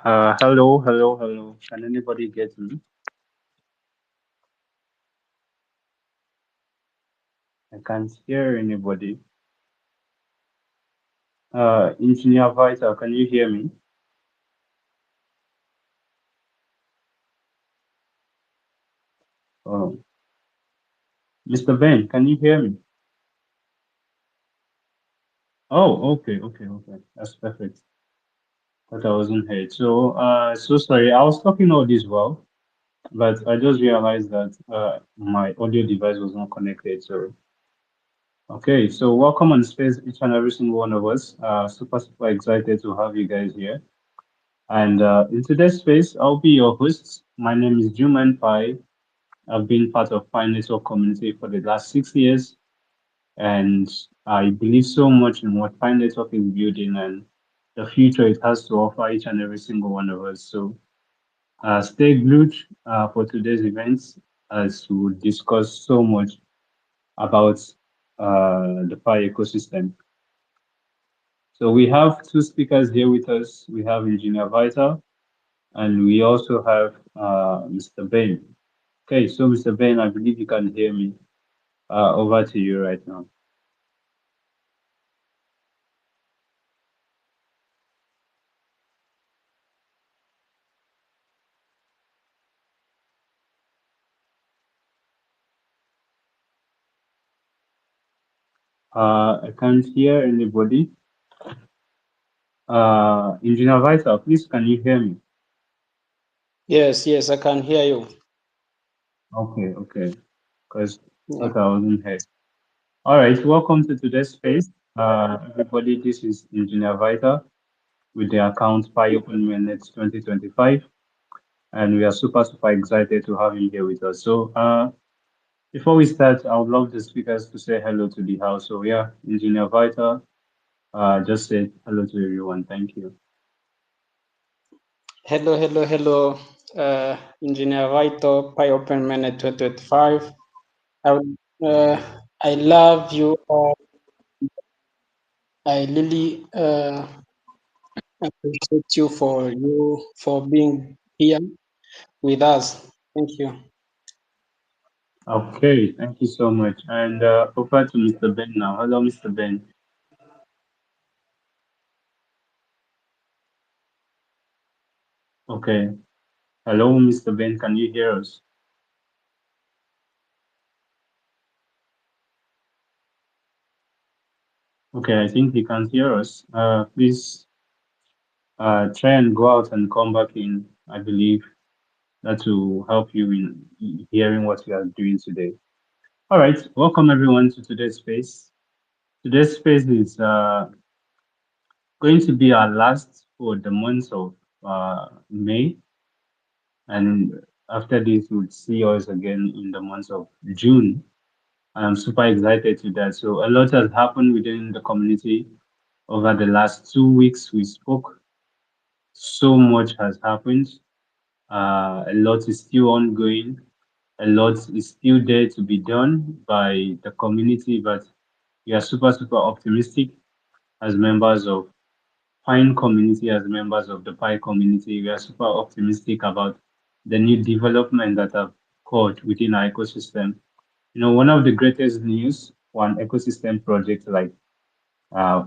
Hello, hello, hello. Can anybody get me? I can't hear anybody. Engineer Vital, can you hear me? Oh, Mr. Ben, can you hear me? Oh, okay, okay, okay. That's perfect. Thought I wasn't heard. So sorry. I was talking all this while, but I just realized that my audio device was not connected. So, okay. So welcome on space, each and every single one of us. Super excited to have you guys here. And in today's space, I'll be your host. My name is Juman Pai. I've been part of Piin Network community for the last 6 years, and I believe so much in what Piin Network is building and the future it has to offer each and every single one of us. So stay glued for today's events as we discuss so much about the Pi ecosystem. So we have two speakers here with us. We have Engineer Vita, and we also have Mr. Ben. Okay, so Mr. Ben, I believe you can hear me. Over to you right now. I can't hear anybody. Engineer Vital, please, can you hear me? Yes, yes, I can hear you. Okay, okay, because Yeah. thought I wasn't heard. All right, welcome to today's space. Everybody, this is Engineer Vital with the account Pi Open Mainnet 2025, and we are super excited to have him here with us. So, before we start, I would love the speakers to say hello to the house. So, yeah, Engineer Vital, just say hello to everyone. Thank you. Hello. Engineer Vito, Pi Open Minute 2025. I, would, I love you. I really appreciate you for being here with us. Thank you. Okay, thank you so much. And over to Mr. Ben now. Hello, Mr. Ben. Okay. Hello, Mr. Ben. Can you hear us? Okay, I think he can't hear us. Please try and go out and come back in. I believe that will help you in hearing what we are doing today. All right, welcome everyone to today's space. Today's space is going to be our last for the month of May, and after this, we'll see us again in the month of June. I'm super excited to that. So a lot has happened within the community over the last 2 weeks. We spoke. So much has happened. A lot is still ongoing. A lot is still there to be done by the community, but we are super optimistic as members of Pine community, as members of the Pi community. We are super optimistic about the new development that have occurred within our ecosystem. You know, one of the greatest news for an ecosystem project like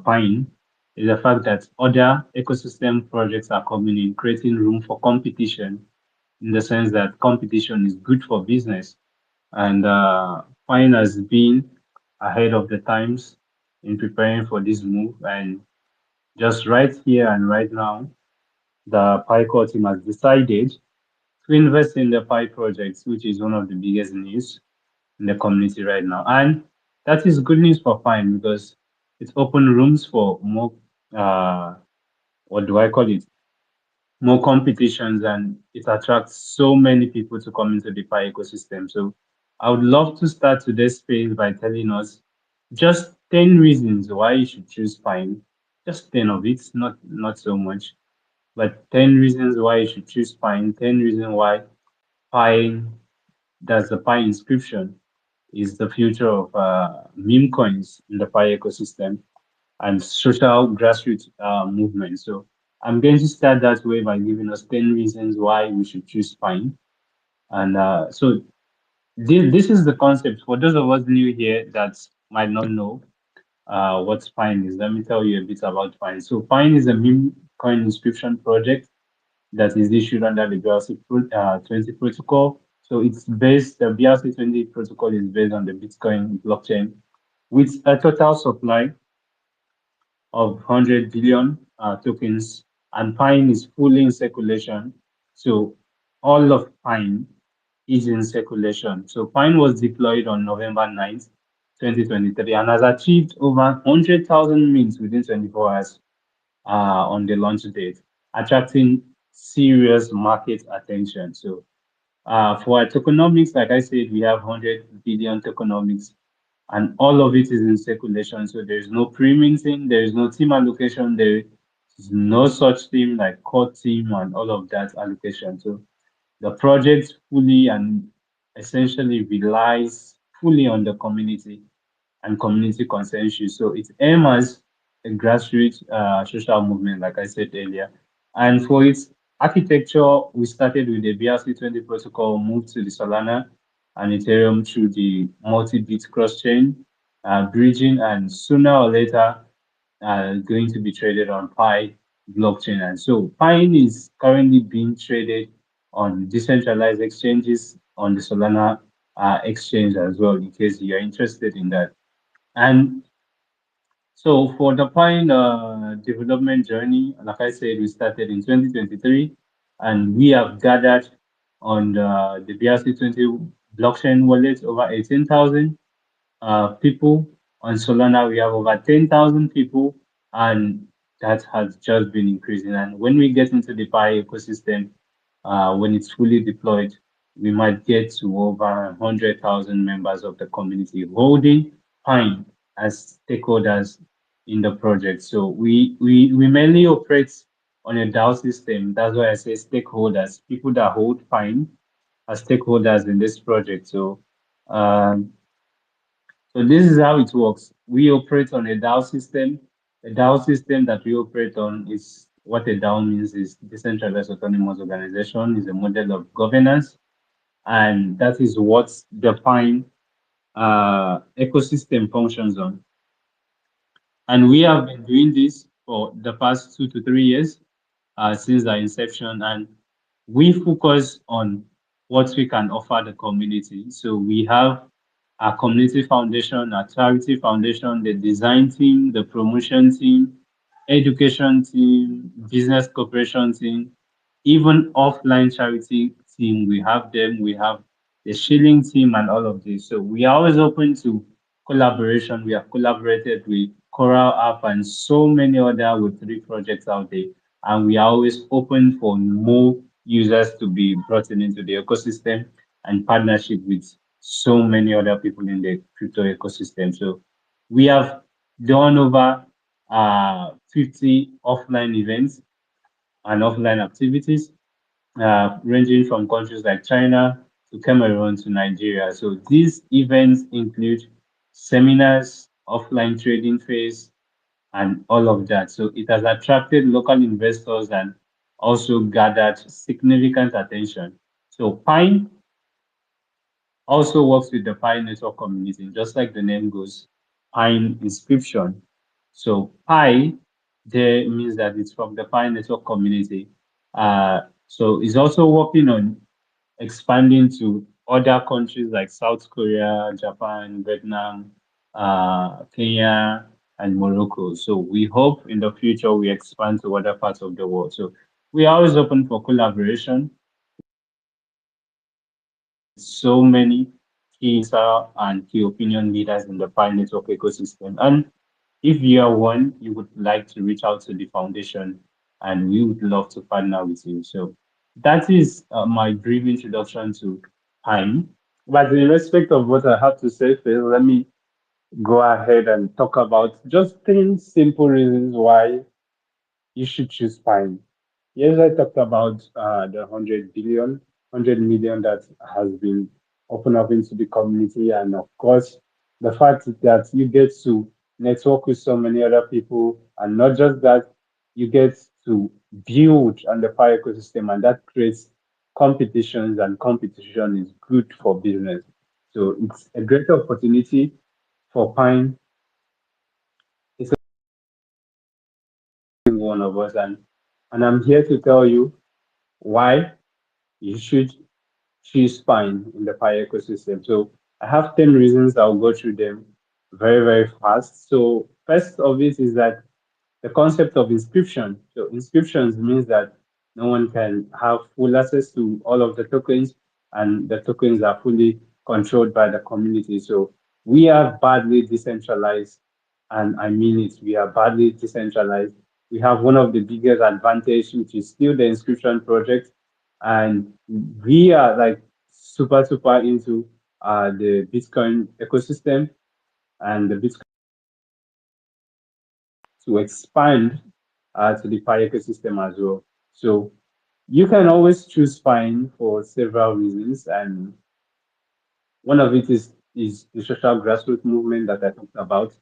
Pine is the fact that other ecosystem projects are coming in, creating room for competition in the sense that competition is good for business. And Pine has been ahead of the times in preparing for this move. And just right here and right now, the Pi core team has decided to invest in the Pi projects, which is one of the biggest news in the community right now. And that is good news for Pine because it's open rooms for more, uh, what do I call it? More competitions, and it attracts so many people to come into the Pi ecosystem. So I would love to start today's space by telling us just 10 reasons why you should choose Pine. Just 10 of it, not so much, but 10 reasons why you should choose Pine, 10 reasons why Pine, that's the Pi inscription, is the future of meme coins in the Pi ecosystem and social grassroots movement. So I'm going to start that way by giving us 10 reasons why we should choose Pine. And so this is the concept for those of us new here that might not know what Pine is. Let me tell you a bit about Pine. So Pine is a meme coin inscription project that is issued under the BRC 20 protocol. So it's based, the BRC 20 protocol is based on the Bitcoin blockchain with a total supply of 100 billion tokens, and Pine is fully in circulation. So all of Pine is in circulation. So Pine was deployed on November 9th, 2023, and has achieved over 100,000 mints within 24 hours on the launch date, attracting serious market attention. So for our tokenomics, like I said, we have 100 billion tokenomics, and all of it is in circulation. So there's no pre-minting, there is no team allocation, there is no such thing like core team and all of that allocation. So the project fully and essentially relies fully on the community and community consensus. So it aims as a grassroots social movement, like I said earlier. And for its architecture, we started with the BRC 20 protocol, moved to the Solana and Ethereum through the multi-bit cross-chain bridging, and sooner or later going to be traded on Pi blockchain. And so Pine is currently being traded on decentralized exchanges on the Solana exchange as well, in case you're interested in that. And so for the Pine development journey, like I said, we started in 2023, and we have gathered on the BRC 20 blockchain wallet over 18,000 people. On Solana, we have over 10,000 people, and that has just been increasing. And when we get into the Pi ecosystem, when it's fully deployed, we might get to over 100,000 members of the community holding Pine as stakeholders in the project. So we mainly operate on a DAO system. That's why I say stakeholders, people that hold Pine as stakeholders in this project. Um, so this is how it works. We operate on a DAO system. A DAO system that we operate on is what a DAO means is decentralized autonomous organization, is a model of governance, and that is what define ecosystem functions on. And we have been doing this for the past 2 to 3 years since our inception, and we focus on what we can offer the community. So we have our community foundation, our charity foundation, the design team, the promotion team, education team, business cooperation team, even offline charity team. We have them. We have the shilling team and all of this. So we are always open to collaboration. We have collaborated with Coral App and so many other Web3 projects out there. And we are always open for more users to be brought in into the ecosystem and partnership with so many other people in the crypto ecosystem. So we have done over 50 offline events and offline activities, ranging from countries like China to Cameroon to Nigeria. So these events include seminars, offline trading fairs, and all of that. So it has attracted local investors and also gathered significant attention. So Pine also works with the Pi network community, just like the name goes, Pine inscription. So Pi there means that it's from the Pi network community. So it's also working on expanding to other countries like South Korea, Japan, Vietnam, Kenya, and Morocco. So we hope in the future we expand to other parts of the world. So we are always open for collaboration with so many key and key opinion leaders in the Pi network ecosystem. And if you are one, you would like to reach out to the foundation, and we would love to partner with you. So that is my brief introduction to Pine. But in respect of what I have to say, Phil, let me go ahead and talk about just 10 simple reasons why you should choose Pine. Yes, I talked about the 100 million that has been opened up into the community. And of course, the fact that you get to network with so many other people, and not just that, you get to build on the Pi ecosystem, and that creates competitions, and competition is good for business. So it's a great opportunity for Pine. It's a one of us, and I'm here to tell you why you should choose Pine in the Pi ecosystem. So I have 10 reasons. I'll go through them very, very fast. So first of it is that the concept of inscription. So inscriptions means that no one can have full access to all of the tokens, and the tokens are fully controlled by the community. So we are badly decentralized, and I mean it. We are badly decentralized. We have one of the biggest advantage, which is still the inscription project, and we are like super super into the Bitcoin ecosystem, and the Bitcoin to expand to the Pi ecosystem as well. So you can always choose Pine for several reasons, and one of it is the social grassroots movement that I talked about.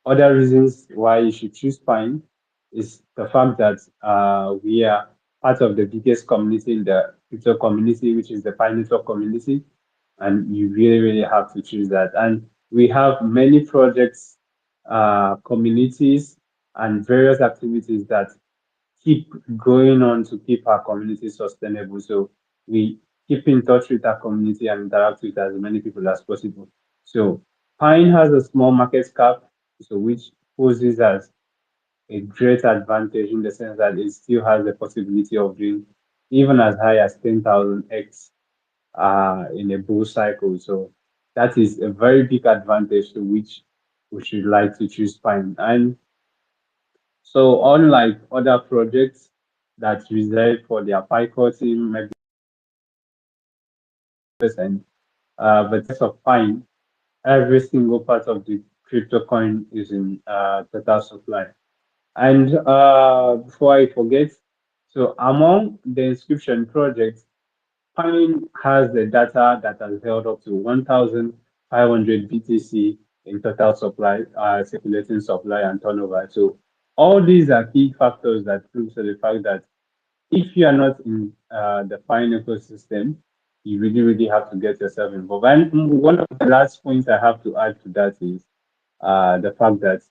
Other reasons why you should choose Pine is the fact that we are part of the biggest community in the crypto community, which is the Pi Network community, and you really, really have to choose that. And we have many projects, communities, and various activities that keep going on to keep our community sustainable. So we keep in touch with our community and interact with as many people as possible. So Pine has a small market cap, so which poses as a great advantage in the sense that it still has the possibility of doing even as high as 10,000x in a bull cycle. So that is a very big advantage to which we should like to choose Pine. And so unlike other projects that reserved for their PyCore team, maybe percent, but case of Pine, every single part of the crypto coin is in total supply. And before I forget, so among the inscription projects, Pine has the data that has held up to 1,500 BTC in total supply, circulating supply and turnover. So all these are key factors that prove to the fact that if you are not in the Pine ecosystem, you really, really have to get yourself involved. And one of the last points I have to add to that is the fact that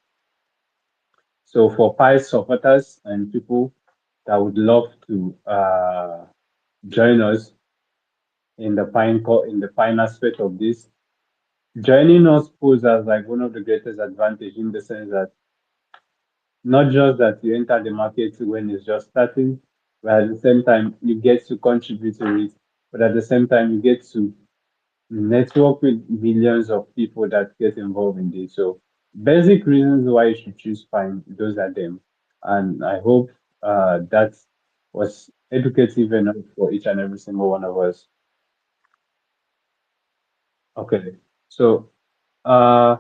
so for Pi supporters and people that would love to join us in the in the Pine aspect of this, joining us poses as like one of the greatest advantage in the sense that not just that you enter the market when it's just starting, but at the same time you get to contribute to it, but at the same time you get to network with millions of people that get involved in this. So basic reasons why you should choose Pine, those are them. And I hope that was educative enough for each and every single one of us. Okay. So uh,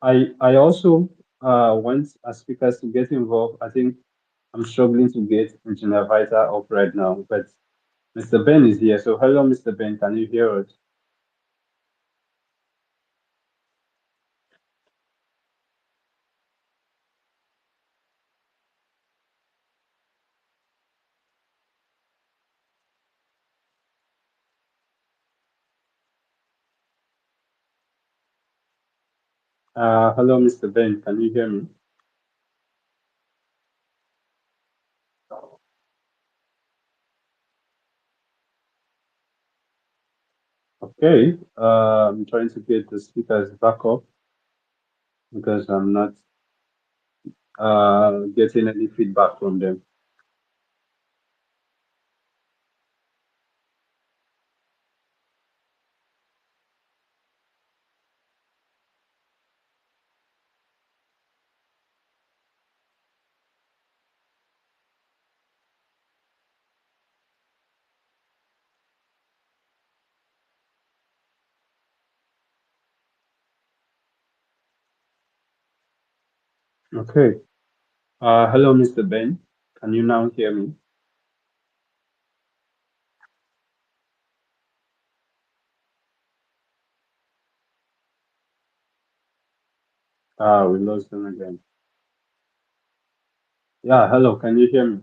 I also want our speakers to get involved. I think I'm struggling to get Engineer Vita up right now, but Mr. Ben is here. So hello, Mr. Ben. Can you hear us? Hello, Mr. Ben. Can you hear me? Okay. I'm trying to get the speakers back up because I'm not getting any feedback from them. Okay. Hello, Mr. Ben. Can you now hear me? We lost them again. Yeah, hello, can you hear me?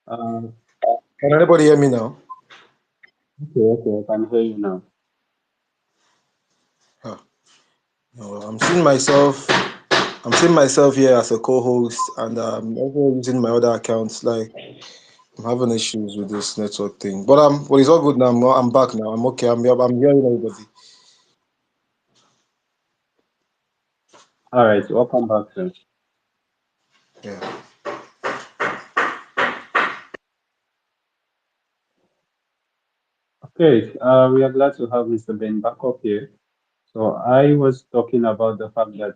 Uh, Can anybody hear me now? okay, okay, I can hear you now. Huh. No, I'm seeing myself here as a co-host, and I'm also using my other accounts. Like I'm having issues with this network thing, but it's all good now. I'm back now. I'm okay. I'm hearing everybody. All right, welcome back, sir. Yeah. Okay, we are glad to have Mr. Ben back up here. So I was talking about the fact that,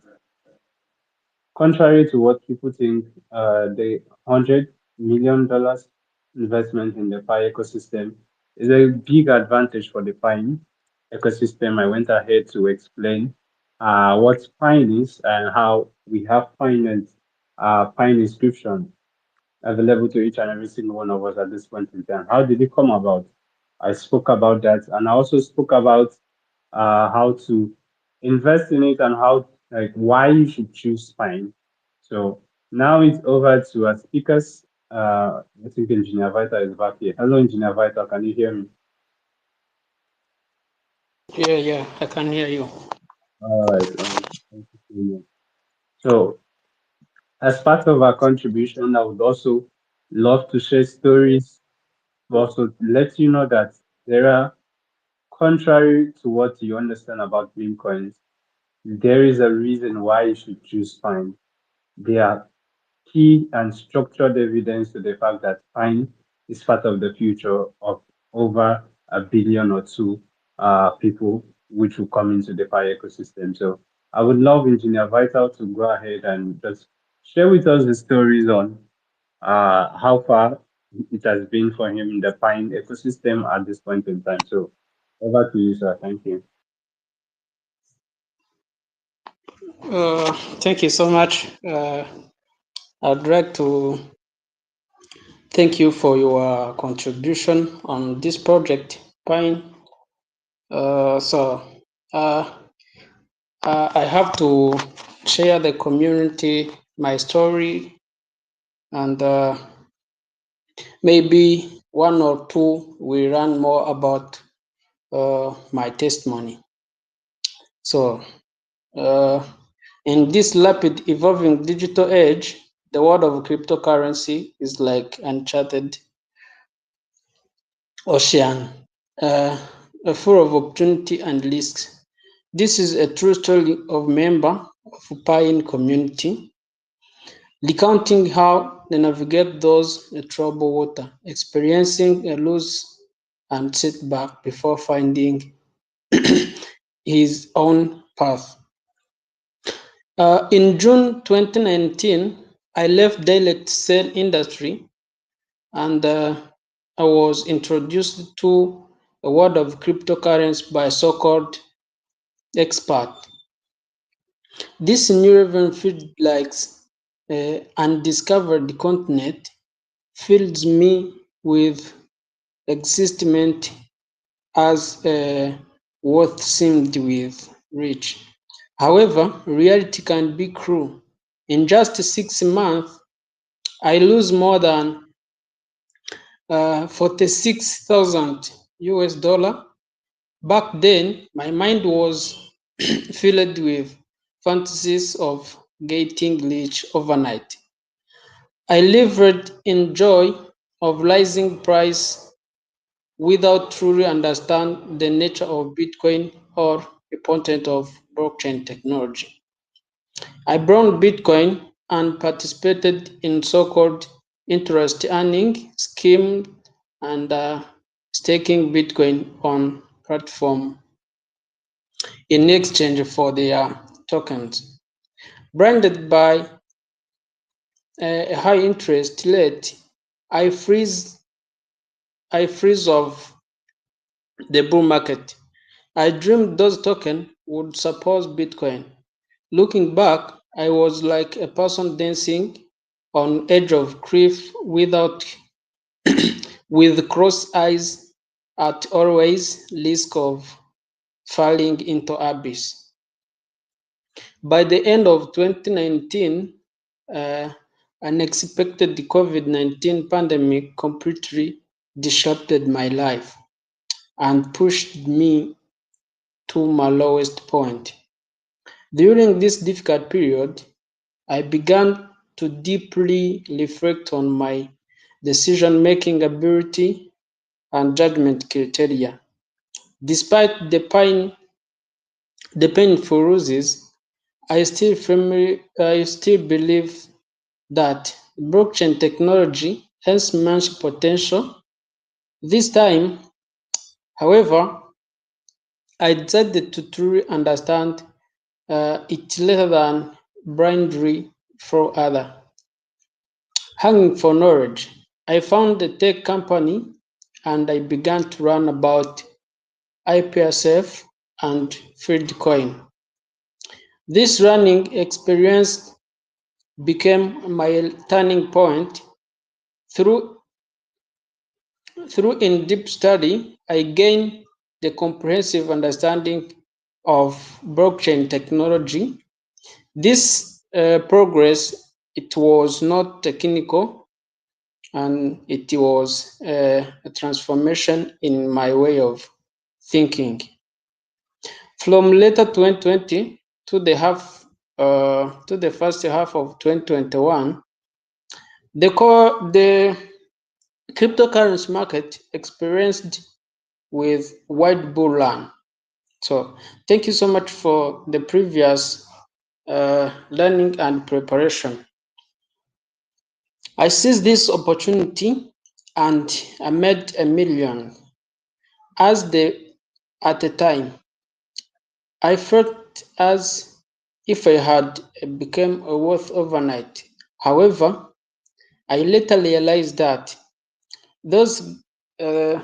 contrary to what people think, the $100 million investment in the Pi ecosystem is a big advantage for the Pine ecosystem. I went ahead to explain what Pine is and how we have Pine inscription available to each and every single one of us at this point in time. How did it come about? I spoke about that, and I also spoke about how to invest in it and how, like, why you should choose Spine. So now it's over to our speakers. I think Engineer Vita is back here. Hello, Engineer Vita. Can you hear me? Yeah, yeah, I can hear you. All right. Thank you so much. So, as part of our contribution, I would also love to share stories to also let you know that there are, contrary to what you understand about meme coins, there is a reason why you should choose Pine. There are key and structured evidence to the fact that Pine is part of the future of over a billion or two people which will come into the Pi ecosystem. So I would love Engineer Vital to go ahead and just share with us the stories on how far it has been for him in the Pine ecosystem at this point in time. So over to you, sir. Thank you. Uh, Thank you so much. I'd like to thank you for your contribution on this project, Pine. So, uh, I have to share the community my story, and maybe one or two will learn more about my testimony. So, uh, in this rapid evolving digital age, the world of cryptocurrency is like uncharted ocean, uh, full of opportunity and risks. This is a true story of member of Piin community, recounting how they navigate those troubled water, experiencing a loss and setback before finding his own path. In June 2019, I left direct sale industry, and I was introduced to a world of cryptocurrency by so-called expert. This new revenue field like undiscovered continent fills me with excitement as what seemed with rich. However, reality can be cruel. In just 6 months, I lose more than 46,000 US dollar. Back then, my mind was filled with fantasies of getting rich overnight. I lived in joy of rising price without truly understand the nature of Bitcoin or the content of blockchain technology. I brought Bitcoin and participated in so-called interest earning scheme and staking Bitcoin on platform in exchange for their tokens. Branded by a high interest rate, I freeze I freeze of the bull market. I dreamed those tokens would support Bitcoin. Looking back, I was like a person dancing on edge of cliff without with crossed eyes at always risk of falling into abyss. By the end of 2019, uh, unexpected COVID-19 pandemic completely disrupted my life and pushed me to my lowest point. During this difficult period, I began to deeply reflect on my decision-making ability and judgment criteria. Despite the painful losses, I still believe that blockchain technology has much potential. This time, however, I decided to truly understand it rather than blindly follow other. Hungry for knowledge, I found a tech company and I began to learn about IPSF and Fieldcoin. This learning experience became my turning point. Through, through in-depth study, I gained the comprehensive understanding of blockchain technology. This progress, it was not technical, and it was a transformation in my way of thinking. From later 2020 to the first half of 2021, the cryptocurrency market experienced with wide bull run. So thank you so much for the previous learning and preparation. I seized this opportunity and I made a million. At the time, I felt as if I had become a worth overnight. However, I later those uh,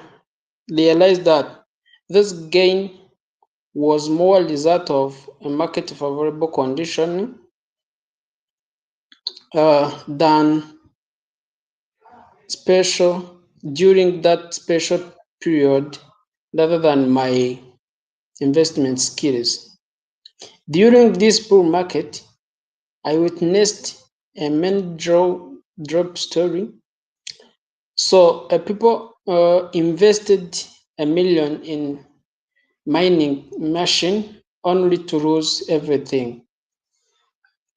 realized that this gain was more a result of a market favorable condition than special during that special period rather than my investment skills. During this bull market, I witnessed a main drop story. So people invested a million in mining machine only to lose everything.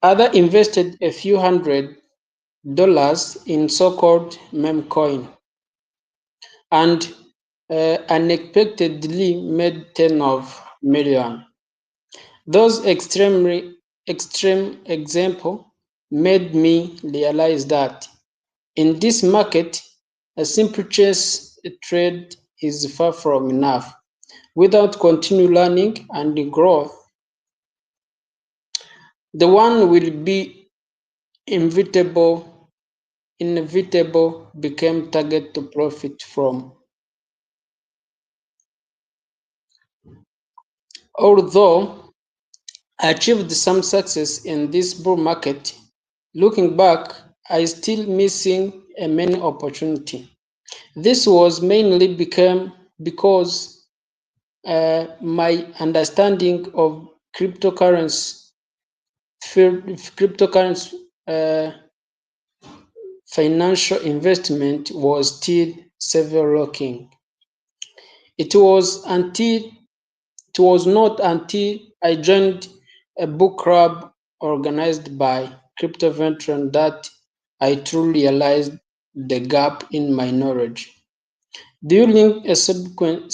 Other invested a few $100 in so-called meme coin and unexpectedly made 10 of million. Those extreme example made me realize that in this market, a simple chase trade is far from enough. Without continued learning and growth, the one will be inevitable became target to profit from. Although I achieved some success in this bull market, looking back, I still missing a many opportunity. This was mainly became because my understanding of cryptocurrency financial investment was still several looking. It was until it was not until I joined a book club organized by crypto veteran that I truly realized the gap in my knowledge. During a subsequent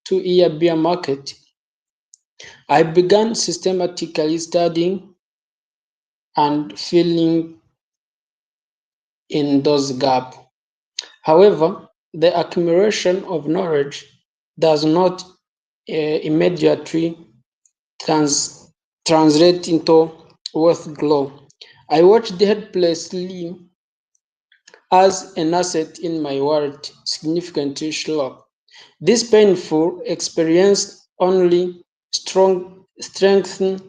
2-year bear market, I began systematically studying and filling in those gaps. However, the accumulation of knowledge does not immediately translate into wealth glow. I watched helplessly as an asset in my wallet significantly shrunk. This painful experience only strengthened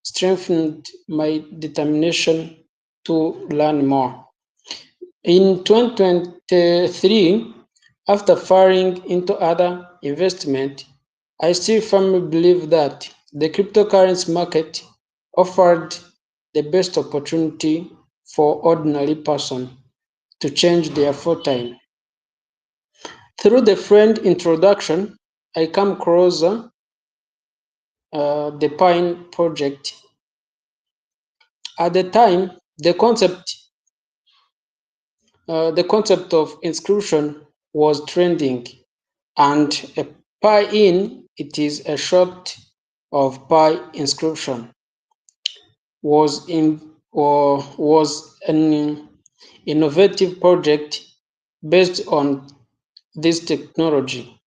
strengthened my determination to learn more. In 2023, after firing into other investment, I still firmly believe that the cryptocurrency market offered the best opportunity for ordinary person to change their fortune. Through the friend introduction, I come closer the Piin project. At the time, the concept of inscription was trending, and a Piin, it is a short of Pi inscription, was an innovative project based on this technology.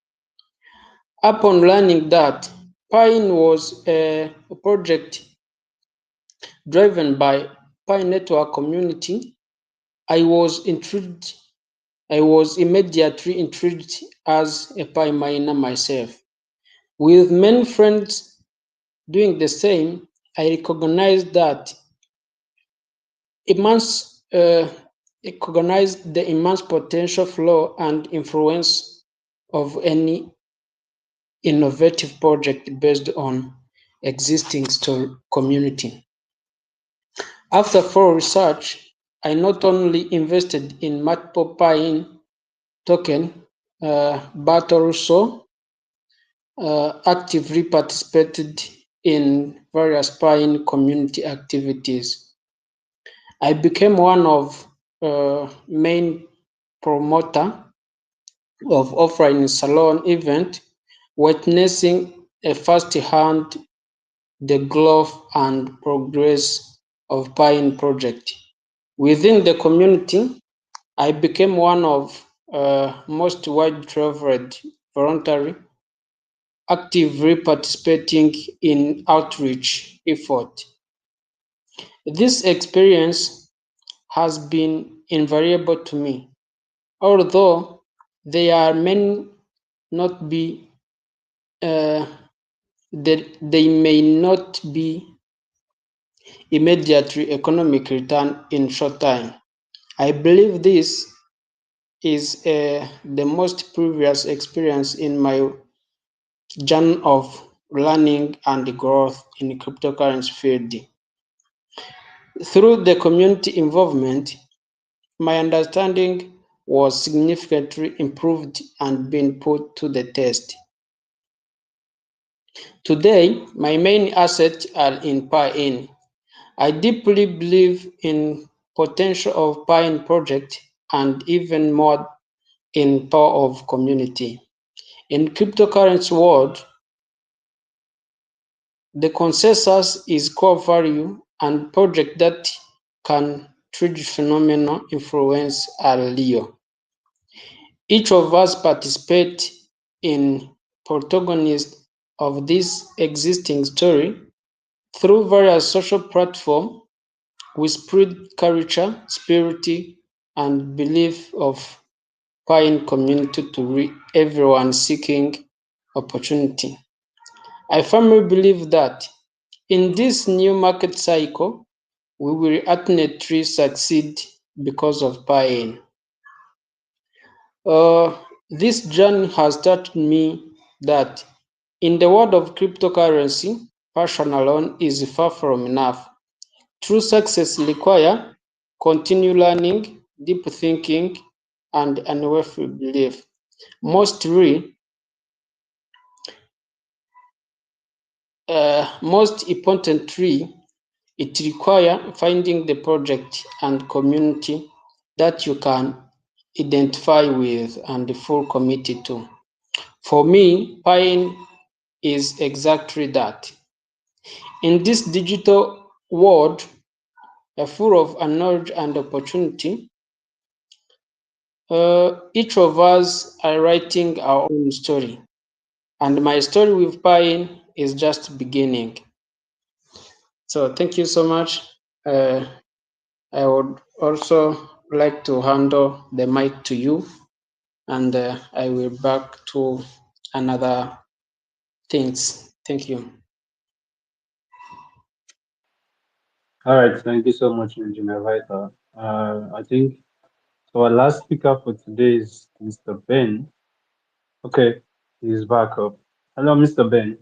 Upon learning that Piin was a project driven by Piin Network community, I was intrigued. I was immediately intrigued as a Pi miner myself. With many friends doing the same, I recognized immense the immense potential flow and influence of any innovative project based on existing community. After full research, I not only invested in multiple Piin token, but also actively participated in various Piin community activities. I became one of main promoter of offline salon event, witnessing first-hand the growth and progress of Piin project. Within the community, I became one of most wide-traveled voluntary, actively participating in outreach effort. This experience has been invaluable to me, although there may not be they may not be immediate economic return in short time. I believe this is the most previous experience in my journey of learning and growth in cryptocurrency field. Through the community involvement, my understanding was significantly improved and been put to the test. Today, my main assets are in Piin. I deeply believe in potential of Piin project and even more in power of community. In cryptocurrency world, the consensus is core value and project that can trade phenomenal influence are real. Each of us participate in protagonist of this existing story through various social platforms. We spread culture, spirit, and belief of Piin community to everyone seeking opportunity. I firmly believe that in this new market cycle, we will ultimately succeed because of Piin. This journey has taught me that in the world of cryptocurrency, passion alone is far from enough. True success requires continued learning, deep thinking, and unwavering belief. Most importantly, it requires finding the project and community that you can identify with and full committed to. For me, Piin is exactly that. In this digital world, full of knowledge and opportunity, each of us are writing our own story, and my story with Piin is just beginning. So thank you so much. I would also like to handle the mic to you, and I will back to another things. Thank you. All right, thank you so much, Engineer Vita. I think so our last speaker for today is Mr. Ben. Okay, he's back up. Hello, Mr. Ben.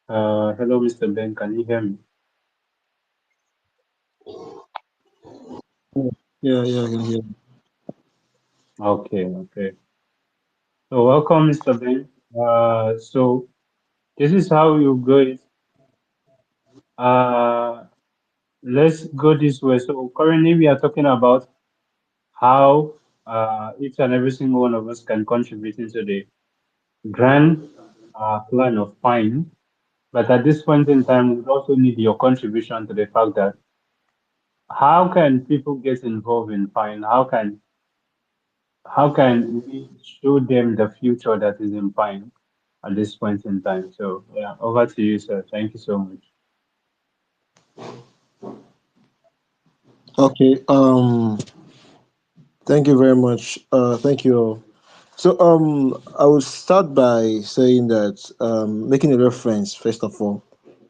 Hello, Mr. Ben. Can you hear me? Yeah, yeah, I can hear. Okay, okay. So welcome, Mr. Ben. So this is how you go it. Uh, let's go this way. So currently we are talking about how each and every single one of us can contribute into the grand plan of Pine. But at this point in time, we also need your contribution to the fact that how can people get involved in Pine? How can we show them the future that is in Pine at this point in time? So yeah, over to you, sir. Thank you so much. Okay. Thank you very much. Thank you all. So I will start by saying that making a reference first of all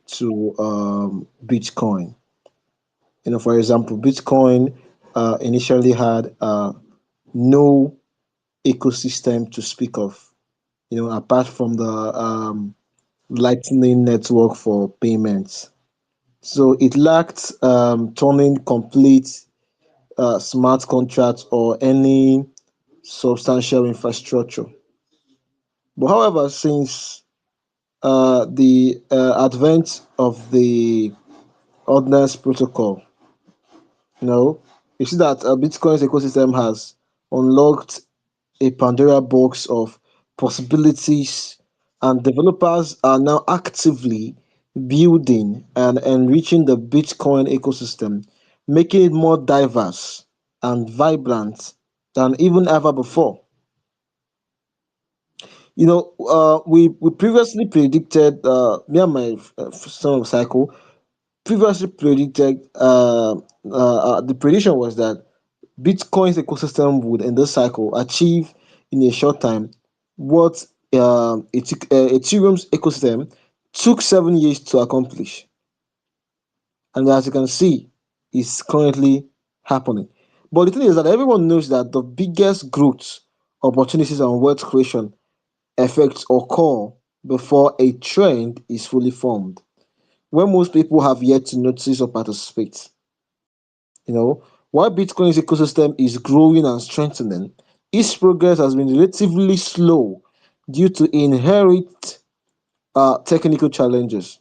to Bitcoin. For example, Bitcoin initially had no ecosystem to speak of. Apart from the Lightning network for payments. So it lacked turning complete smart contracts or any substantial infrastructure. But however, since the advent of the Ordnance Protocol, you know, you see that Bitcoin's ecosystem has unlocked a Pandora box of possibilities, and developers are now actively building and enriching the Bitcoin ecosystem, making it more diverse and vibrant than even ever before. We previously predicted, me and my son of cycle previously predicted, the prediction was that Bitcoin's ecosystem would, in this cycle, achieve in a short time what Ethereum's ecosystem took 7 years to accomplish. And as you can see, it's currently happening. But the thing is that everyone knows that the biggest growth, opportunities, and wealth creation effects occur before a trend is fully formed, when most people have yet to notice or participate. While Bitcoin's ecosystem is growing and strengthening, its progress has been relatively slow due to inherent technical challenges.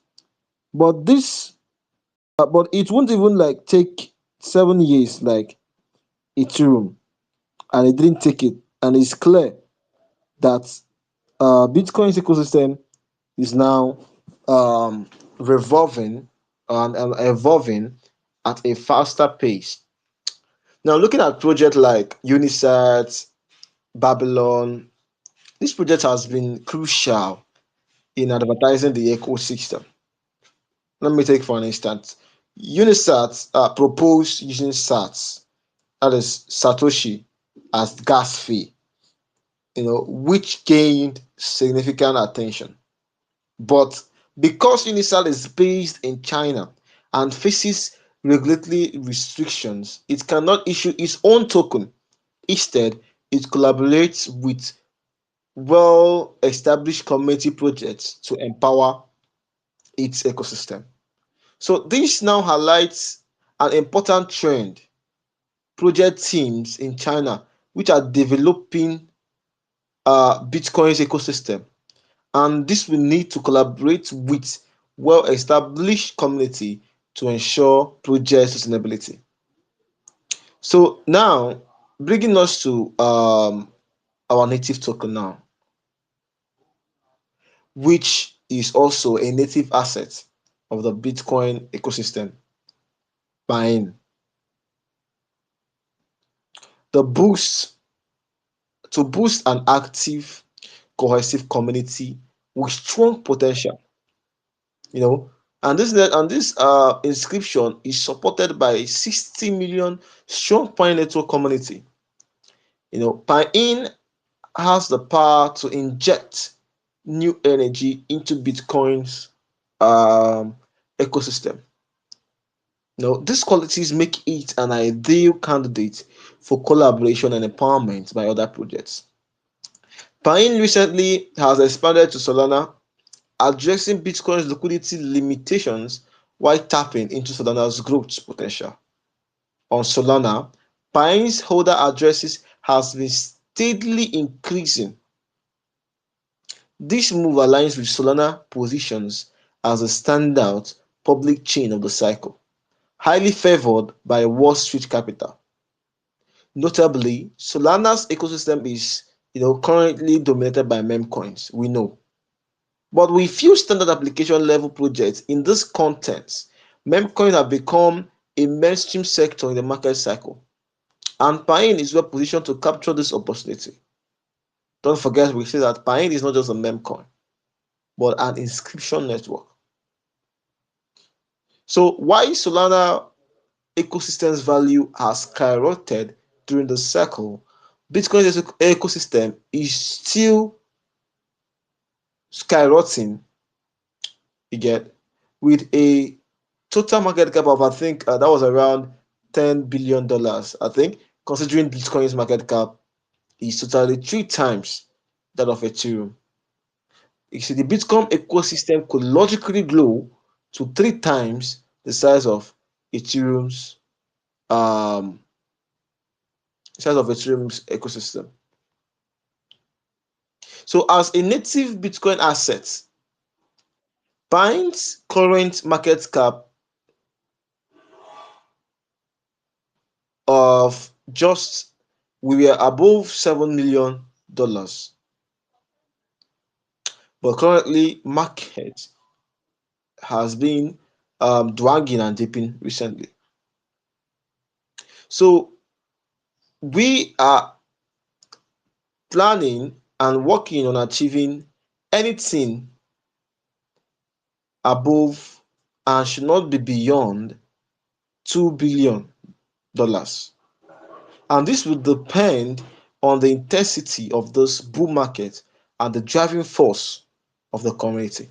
But but it won't even like take 7 years like Ethereum, and it didn't take it. And it's clear that Bitcoin's ecosystem is now revolving and evolving at a faster pace. Now, looking at projects like Unisat, Babylon, this project has been crucial in advertising the ecosystem. Let me take for an instance. Unisat proposed using SATs, that is Satoshi, as gas fee, which gained significant attention. But because Unisat is based in China and faces regulatory restrictions, it cannot issue its own token. Instead, it collaborates with well established community projects to empower its ecosystem. So, this now highlights an important trend: project teams in China which are developing Bitcoin's ecosystem, and this will need to collaborate with well established community to ensure project sustainability. So, now bringing us to our native token now, which is also a native asset of the Bitcoin ecosystem, Piin. The boost to boost an active, cohesive community with strong potential, you know, and this inscription is supported by a 60 million strong Piin network community. Piin has the power to inject new energy into Bitcoin's um, ecosystem. Now, these qualities make it an ideal candidate for collaboration and empowerment by other projects. Piin recently has expanded to Solana, addressing Bitcoin's liquidity limitations while tapping into Solana's growth potential. On Solana, Pine's holder addresses has been steadily increasing. This move aligns with Solana positions as a standout public chain of the cycle, highly favored by Wall Street capital. Notably, Solana's ecosystem is currently dominated by meme coins, we know. But with few standard application level projects in this context, meme coins have become a mainstream sector in the market cycle. And Piin is well positioned to capture this opportunity. Don't forget, we say that Piin is not just a meme coin, but an inscription network. So, why Solana ecosystem's value has skyrocketed during the cycle, Bitcoin's ecosystem is still skyrocketing, you get, with a total market cap of, I think, that was around $10 billion. I think, considering Bitcoin's market cap is totally 3 times that of Ethereum. You see, the Bitcoin ecosystem could logically grow to 3 times the um size of Ethereum's ecosystem. So, as a native Bitcoin asset, Pine's current market cap of just we were above $7 million, but currently market has been dragging and dipping recently. So we are planning and working on achieving anything above and should not be beyond $2 billion. And this will depend on the intensity of this bull market and the driving force of the community.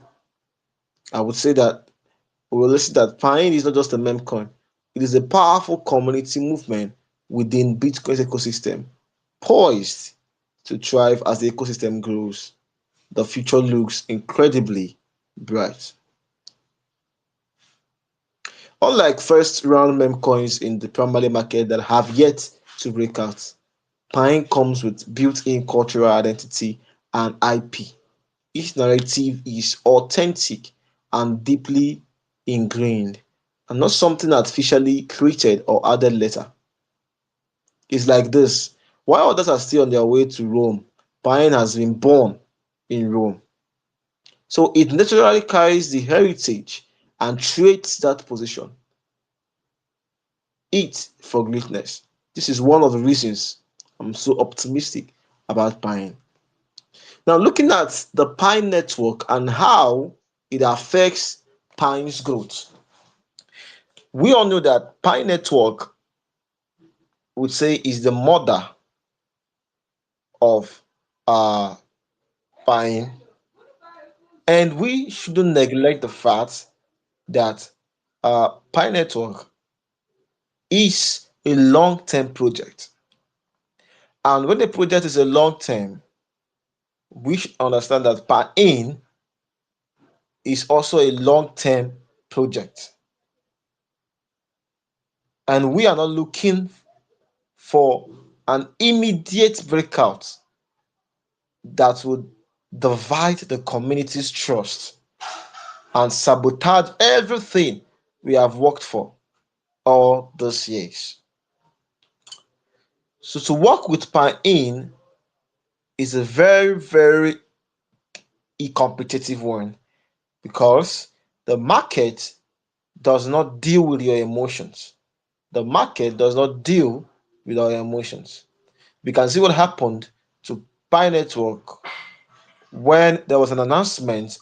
I would say that we will see that Piin is not just a meme coin, it is a powerful community movement within Bitcoin's ecosystem, poised to thrive as the ecosystem grows. The future looks incredibly bright. Unlike first round meme coins in the primary market that have yet to break out, Piin comes with built in cultural identity and IP. Each narrative is authentic and deeply ingrained, and not something artificially created or added later. It's like this: while others are still on their way to Rome, Piin has been born in Rome. So it naturally carries the heritage and traits that position it for greatness. This is one of the reasons I'm so optimistic about Piin. Now, looking at the Piin network and how it affects Pine's growth, we all know that Piin network would say is the mother of uh, Piin, and we shouldn't neglect the fact that Piin network is a long-term project, and when the project is a long-term, we should understand that Piin is also a long-term project, and we are not looking for an immediate breakout that would divide the community's trust and sabotage everything we have worked for all these years. So to work with Piin is a very, very competitive one because the market does not deal with your emotions. The market does not deal with our emotions. We can see what happened to Pi Network when there was an announcement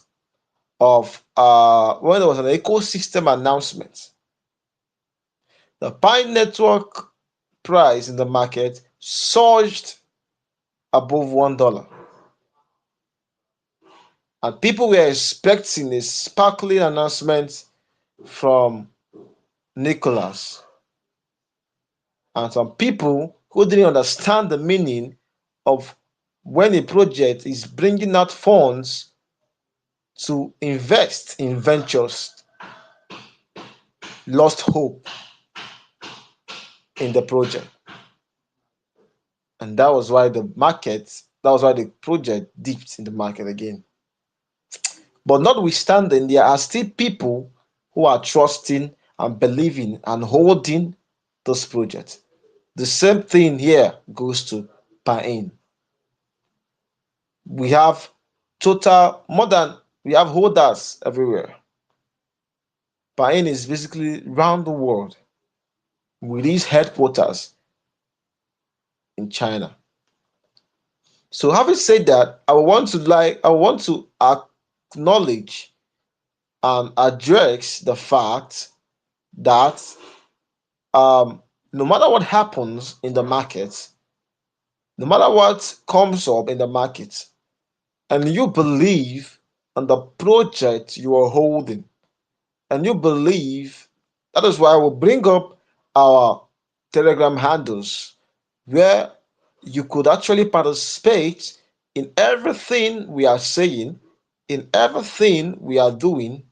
of when there was an ecosystem announcement. The Pi Network price in the market surged above $1. And people were expecting a sparkling announcement from Nicholas. And some people who didn't understand the meaning of when a project is bringing out funds to invest in ventures lost hope in the project. And that was why the project dipped in the market again. But notwithstanding, there are still people who are trusting and believing and holding this project. The same thing here goes to Piin. We have total more than we have holders everywhere. Piin is basically round the world with its headquarters in China. So having said that, I want to acknowledge and address the fact that no matter what happens in the market, no matter what comes up in the market, and you believe in the project you are holding, and you believe, that is why I will bring up our Telegram handles where you could actually participate in everything we are saying, in everything we are doing,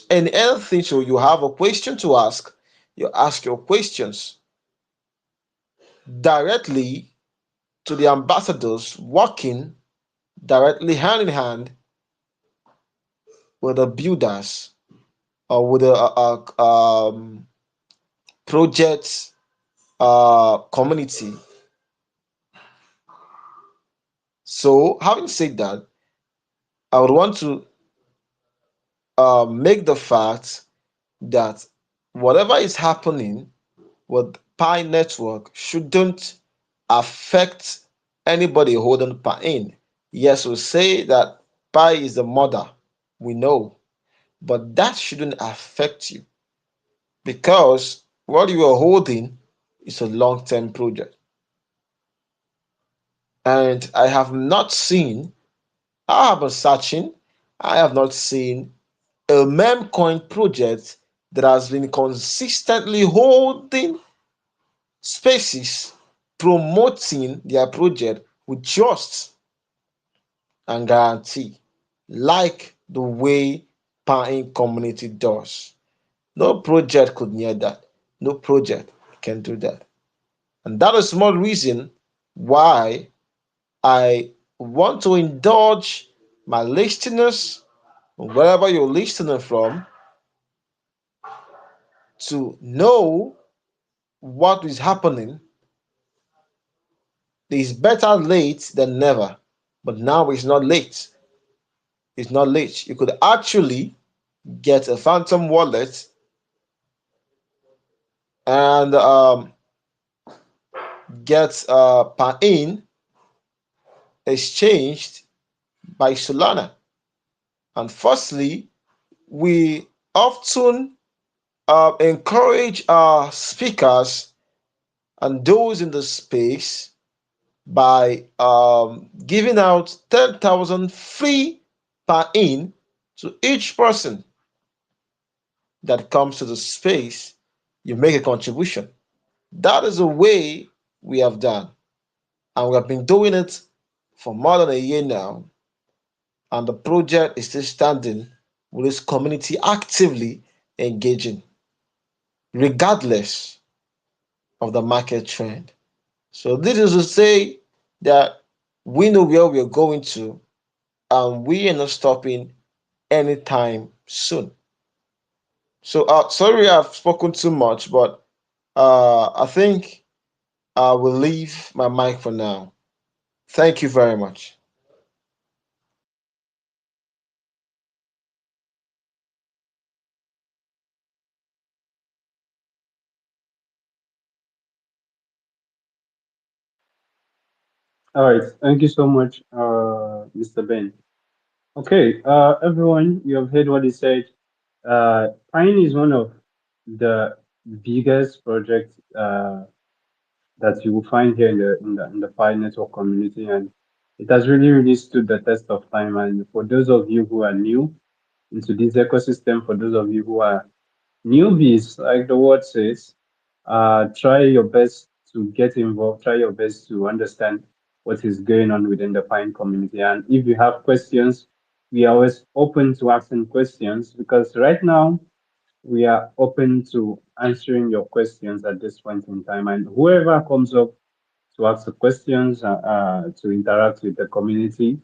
and anything. So you have a question to ask, you ask your questions directly to the ambassadors working directly hand in hand with the builders or with the project community. So, having said that, I would want to make the fact that whatever is happening with Pi Network shouldn't affect anybody holding Pi in. Yes, we say that Pi is the mother, we know, but that shouldn't affect you because what you are holding is a long term project. And I have been searching, I have not seen a meme coin project that has been consistently holding spaces, promoting their project with trust and guarantee, like the way Pine community does. No project could near that. No project can do that. And that is one reason why I want to indulge my listeners, wherever you're listening from, to know what is happening. It's better late than never. But now it's not late. It's not late. You could actually get a phantom wallet and get Pain exchanged by Solana. And firstly, we often encourage our speakers and those in the space by giving out 10,000 free per in to each person that comes to the space. You make a contribution. That is a way we have done, and we have been doing it for more than a year now. And the project is still standing with its community actively engaging, regardless of the market trend. So, this is to say that we know where we are going to, and we are not stopping anytime soon. So, sorry I've spoken too much, but I think I will leave my mic for now. Thank you very much. All right. Thank you so much, Mr. Ben. Okay, everyone, you have heard what he said. Pine is one of the biggest projects that you will find here in the Pi network community, and It has really, really stood the test of time. And for those of you who are new into this ecosystem, for those of you who are newbies, like the word says, try your best to get involved, try your best to understand what is going on within the Pine community. And if you have questions, we are always open to asking questions because right now we are open to answering your questions at this point in time. And whoever comes up to ask the questions, to interact with the community,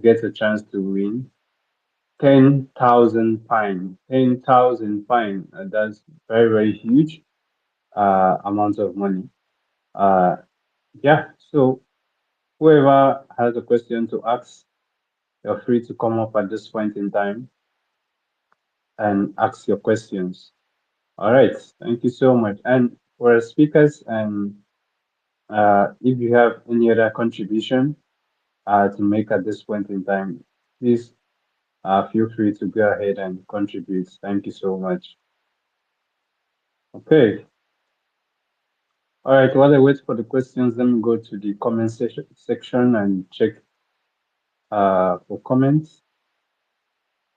gets a chance to win 10,000 fine. 10,000 fine. That's very, very huge amount of money. Uh, yeah, so whoever has a question to ask, you're free to come up at this point in time and ask your questions. All right, thank you so much. And for our speakers, and if you have any other contribution to make at this point in time, please feel free to go ahead and contribute. Thank you so much. Okay. All right. While I wait for the questions, let me go to the comment section and check for comments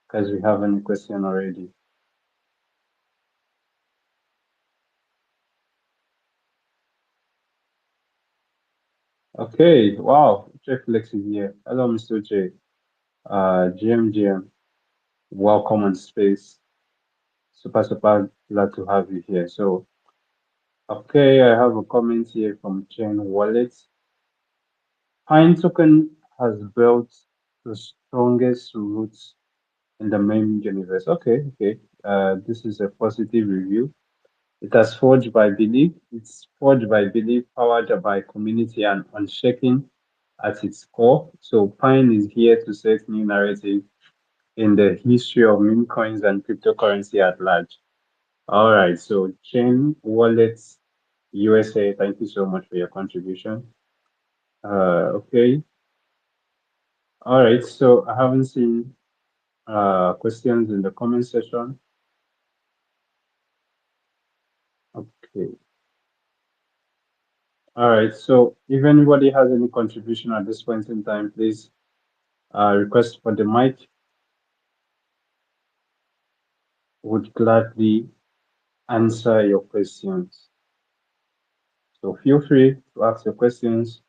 because we have any question already. Okay. Wow. Check Flex is here. Hello, Mr. J. GM. Welcome on space. Super, super glad to have you here. So, okay, I have a comment here from Chain Wallet. Pine Token has built the strongest roots in the main universe. Okay, okay. This is a positive review. It has forged by belief. It's forged by belief, powered by community and unshaken at its core. So Pine is here to set new narrative in the history of meme coins and cryptocurrency at large. All right. So Chain Wallets USA, thank you so much for your contribution. Okay. All right. So I haven't seen questions in the comment section. Okay. All right. So if anybody has any contribution at this point in time, please request for the mic. Would gladly answer your questions. So feel free to ask your questions.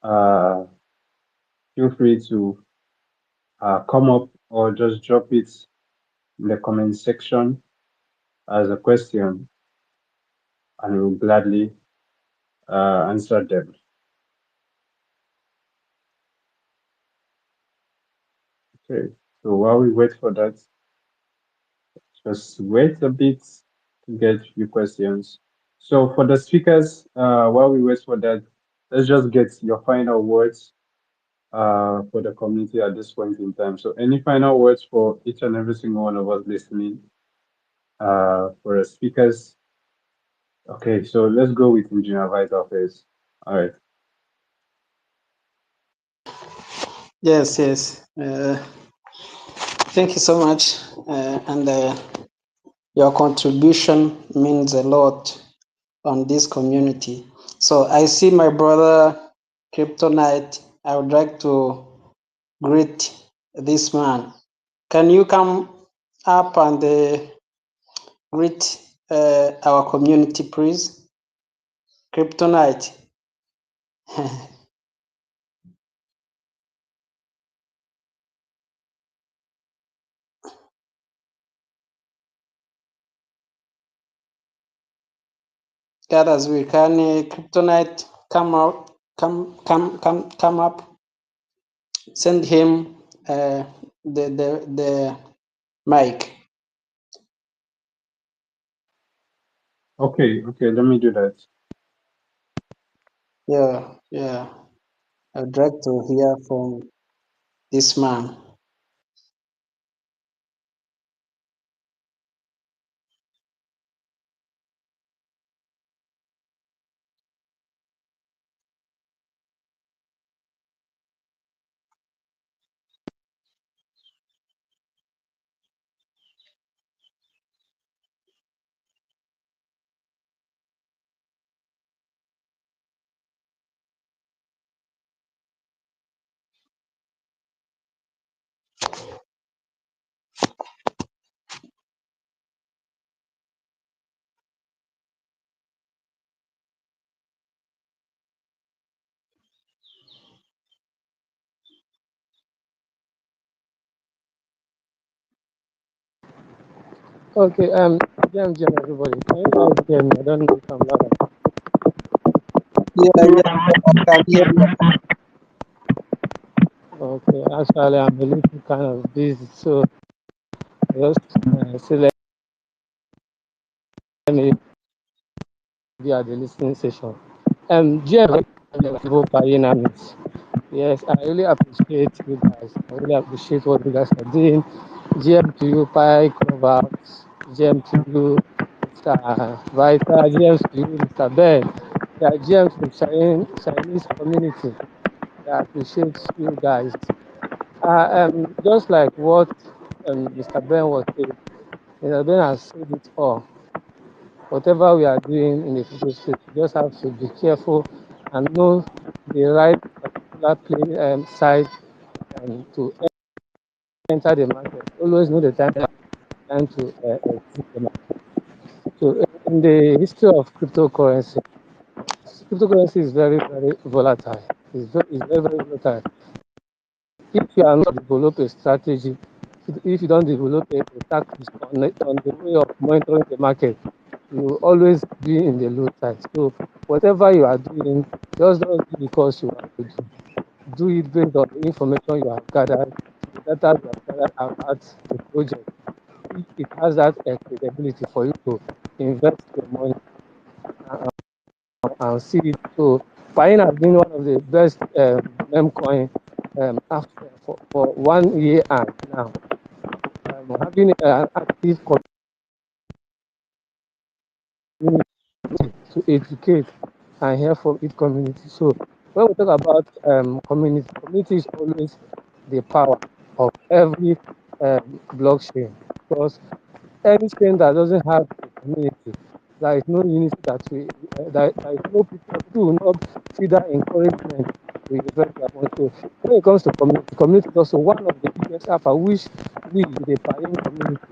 Uh, feel free to come up or just drop it in the comment section as a question, and we'll gladly answer them. Okay. So while we wait for that, just wait a bit to get your questions. So for the speakers, while we wait for that, let's just get your final words for the community at this point in time. So any final words for each and every single one of us listening, for the speakers? Okay, so let's go with Engineer Vital first. All right. Yes, yes. Thank you so much. And your contribution means a lot on this community. So I see my brother Kryptonite. I would like to greet this man. Can you come up and greet our community, please? Kryptonite. God, as we can, Kryptonite, come out, come up. Send him the mic. Okay, okay, let me do that. Yeah, yeah. I'd like to hear from this man. Okay, GM, everybody. Can you guys hear me? I don't know if I'm loud. Yeah, yeah, I can hear you. Okay, actually, I'm a little kind of busy, so just say let me be at the listening session. GM, Dynamics. Yes, I really appreciate you guys. I really appreciate what you guys are doing. GM to you, Pi, Clubhouse. GM to you, Mr. Vita. GM to you, Mr. Ben. Yeah, GM to Chinese community. I appreciate you guys. Just like what Mr. Ben was saying, Mr. Ben has said it all. Whatever we are doing in the crypto space, we just have to be careful and know the right particular side to enter the market. Always know the time to exit the market. So, in the history of cryptocurrency is very, very volatile. It's very, very volatile. If you are not develop a strategy, if you don't develop a tactics on the way of monitoring the market, you will always be in the low side. So whatever you are doing, just don't do because you want to do. Do it based on the information you have gathered, the data you have gathered about the project. If it has that credibility for you to invest your money and see it. So Piin has been one of the best meme coin after for 1 year and now. Having an active community to educate and hear from each community. So when we talk about community is always the power of every blockchain because any chain that doesn't have a community, there is no unity that we there is no people will not see that encouragement to invest their money. So when it comes to community is also one of the biggest alpha which we the pioneering community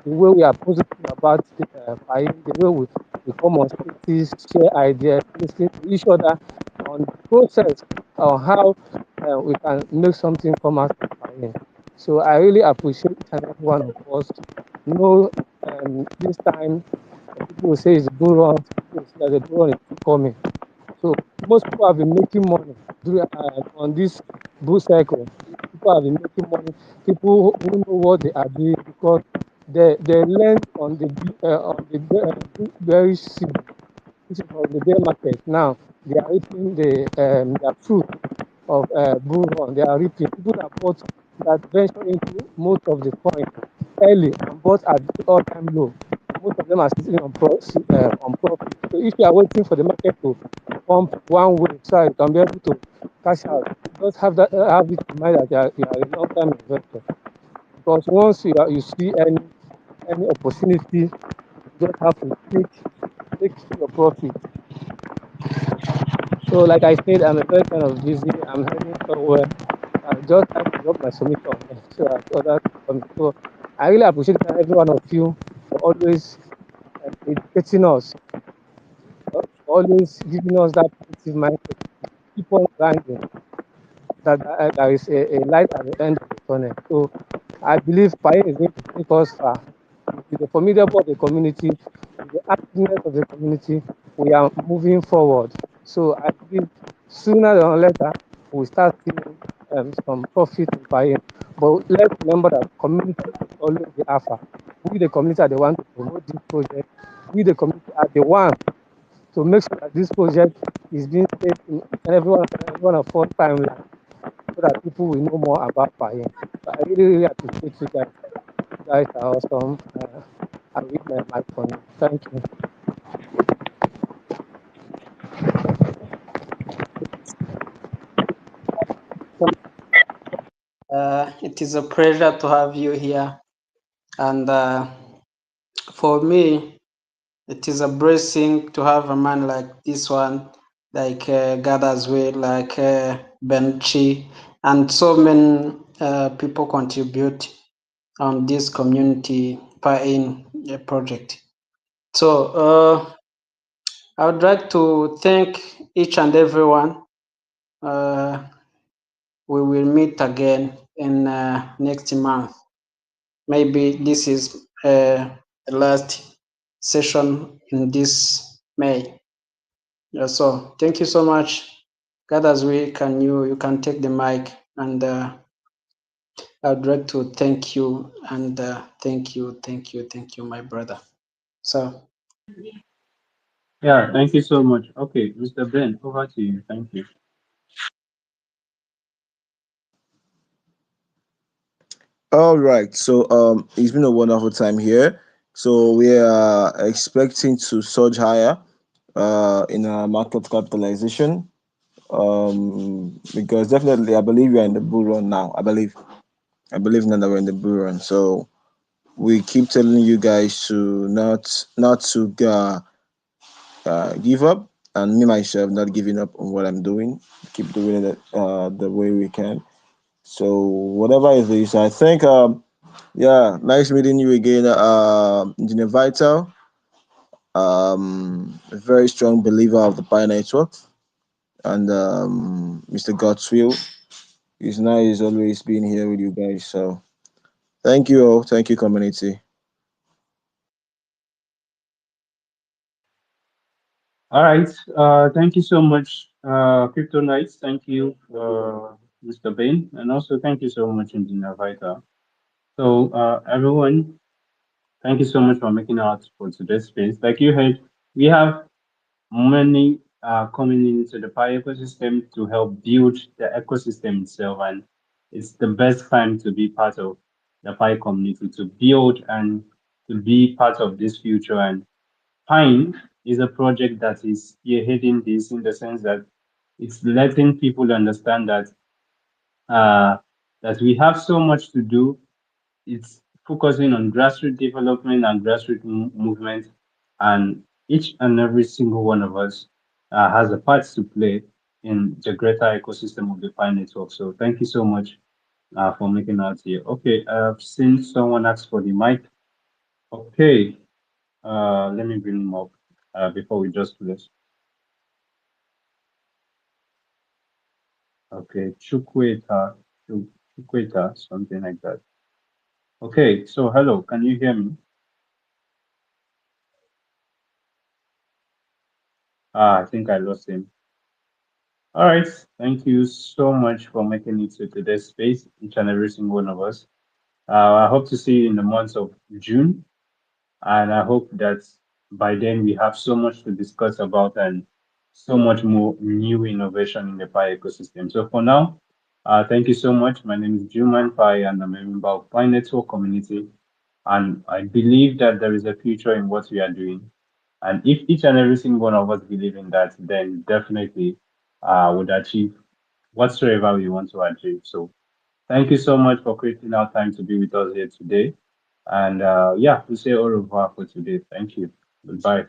the way we are positive about the way we come on spaces, share ideas, listen to each other on the process on how we can make something come out of Pain. So I really appreciate each and every one of us. No, this time people will say it's a bull run, people will say that the bull run is still coming. So most people have been making money on this bull cycle. People have been making money. People who know what they are doing because they learn on the very seed, which is on the bear market. Now they are reaping their fruit of bull run. They are reaping. People that venture into most of the coin early and bought at the all-time low. Most of them are sitting on profit. So if you are waiting for the market to pump one way so you can be able to cash out, just have it in mind that you are a long-term investor. Because once you see any opportunity, you just have to take your profit. So like I said, I'm a very kind of busy. I'm heading somewhere. I just have to drop my submission so that others come. So I really appreciate every one of you for always educating us, always giving us that positive mindset. Keep on grinding. That there is a light at the end of the tunnel. So I believe Pain is going to take us far. With the formidable of the community, with the activeness of the community, we are moving forward. So I believe sooner or later we start seeing some profit in Pain. But let's remember that community is always the alpha. We the community are the one to promote this project. We the community are the one to make sure that this project is being safe in everyone of our timeline so that people will know more about Payen. So I really, really appreciate you guys. You guys are awesome. I read my mic for me. Thank you. It is a pleasure to have you here. And for me, it is a blessing to have a man like this one, like Gathers Way, like Benchi, and so many people contribute on this community Pain project. So I would like to thank each and everyone. We will meet again in next month. maybe this is the last session in this May. Yeah, so thank you so much. God, as we can you can take the mic, and I'd like to thank you, and thank you, my brother. So Yeah, thank you so much. Okay, Mr. Ben, over to you. Thank you. All right. So it's been a wonderful time here. So we are expecting to surge higher in our market capitalization. Because definitely I believe we are in the bull run now. I believe now that we're in the bull run. So we keep telling you guys to not to give up, and me myself not giving up on what I'm doing. Keep doing it the way we can. So whatever it is, I think yeah, nice meeting you again, Engineer Vital. A very strong believer of the Pi Network, and Mr. Godswill. It's nice always being here with you guys. So thank you all. Thank you, community. All right. Thank you so much, Crypto Knights. Thank you, Mr. Bain, and also thank you so much, Engineer Vita. So, everyone, thank you so much for making out for today's space. Like you heard, we have many coming into the Pi ecosystem to help build the ecosystem itself, and it's the best time to be part of the Pi community, to build and to be part of this future. And Pine is a project that is spearheading this in the sense that it's letting people understand uh, that we have so much to do. It's focusing on grassroots development and grassroots movement, and each and every single one of us has a part to play in the greater ecosystem of the Pine Network. So thank you so much for making out here. Okay, I've seen someone ask for the mic. Okay, let me bring him up before we just close. Okay, Chukweta, something like that. Okay, so hello, can you hear me? I think I lost him. All right, thank you so much for making it to today's space, each and every single one of us. I hope to see you in the month of June, and I hope that by then we have so much to discuss about and so much more new innovation in the Pi ecosystem. So for now, thank you so much. My name is Juman Pi, and I'm a member of Pi Network community. And I believe that there is a future in what we are doing. And if each and every single one of us believe in that, then definitely would achieve whatsoever we want to achieve. So thank you so much for creating our time to be with us here today. And yeah, we say au revoir for today. Thank you. Goodbye.